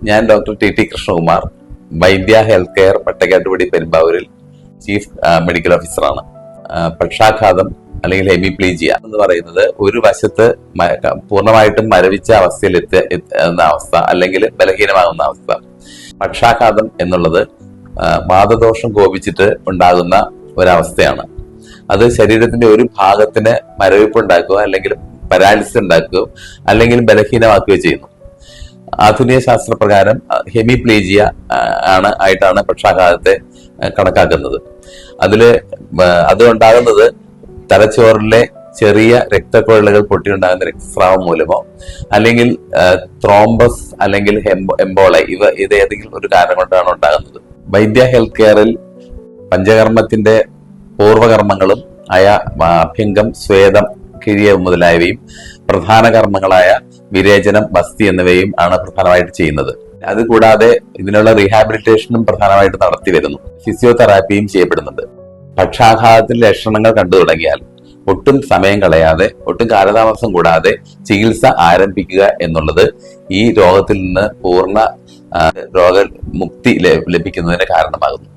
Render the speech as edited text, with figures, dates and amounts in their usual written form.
ഞാൻ doctor T Krishnakumar, വൈദ്യ health care പട്ടക്കാട്ടുപടി പെരുമ്പാവൂരിൽ ചീഫ് മെഡിക്കൽ ഓഫീസറാണ്. പക്ഷാഘാതം അല്ലെങ്കിൽ ഹെമിപ്ലീജിയ എന്ന് പറയുന്നത് ഒരു വശത്ത് പൂർണ്ണമായിട്ടും മരവിച്ച അവസ്ഥയിൽ എത്തുന്ന അവസ്ഥ അല്ലെങ്കിൽ ബലഹീനമാകുന്ന അവസ്ഥ. പക്ഷാഘാതം എന്നുള്ളത് വാതദോഷം കോപിച്ചിട്ട് ഉണ്ടാകുന്ന ഒരവസ്ഥയാണ്. അത് ശരീരത്തിന്റെ ഒരു ഭാഗത്തിന് മരവിപ്പ് ഉണ്ടാക്കുക, അല്ലെങ്കിൽ പരാലിസിസ് ഉണ്ടാക്കുകയോ അല്ലെങ്കിൽ ബലഹീനമാക്കുകയോ ചെയ്യുന്നു. ആധുനിക ശാസ്ത്രപ്രകാരം ഹെമിപ്ലീജിയ ആയിട്ടാണ് പക്ഷാഘാതത്തെ കണക്കാക്കുന്നത്. അത് ഉണ്ടാകുന്നത് തലച്ചോറിലെ ചെറിയ രക്തക്കുഴലുകൾ പൊട്ടിയുണ്ടാകുന്ന രക്തസ്രാവം മൂലമോ അല്ലെങ്കിൽ ത്രോംബസ് അല്ലെങ്കിൽ എംബോള ഇത് ഏതെങ്കിലും ഒരു കാരണം കൊണ്ടാണ് ഉണ്ടാകുന്നത്. വൈദ്യ ഹെൽത്ത് കെയറിൽ പഞ്ചകർമ്മത്തിന്റെ പൂർവകർമ്മങ്ങളും ആയ അഭ്യംഗം, സ്വേദം, കിഴിയ മുതലായവയും പ്രധാന കർമ്മങ്ങളായ വിരേചനം, ബസ്തി എന്നിവയും ആണ് പ്രധാനമായിട്ട് ചെയ്യുന്നത്. അതുകൂടാതെ ഇതിനുള്ള റീഹാബിലിറ്റേഷനും പ്രധാനമായിട്ട് നടത്തി വരുന്നു. ഫിസിയോതെറാപ്പിയും ചെയ്യപ്പെടുന്നുണ്ട്. പക്ഷാഘാതത്തിൽ ലക്ഷണങ്ങൾ കണ്ടു തുടങ്ങിയാൽ ഒട്ടും സമയം കളയാതെ, ഒട്ടും കാലതാമസം കൂടാതെ ചികിത്സ ആരംഭിക്കുക എന്നുള്ളത് ഈ രോഗത്തിൽ നിന്ന് പൂർണ്ണ രോഗമുക്തി ലഭിക്കുന്നതിന് കാരണമാകുന്നു.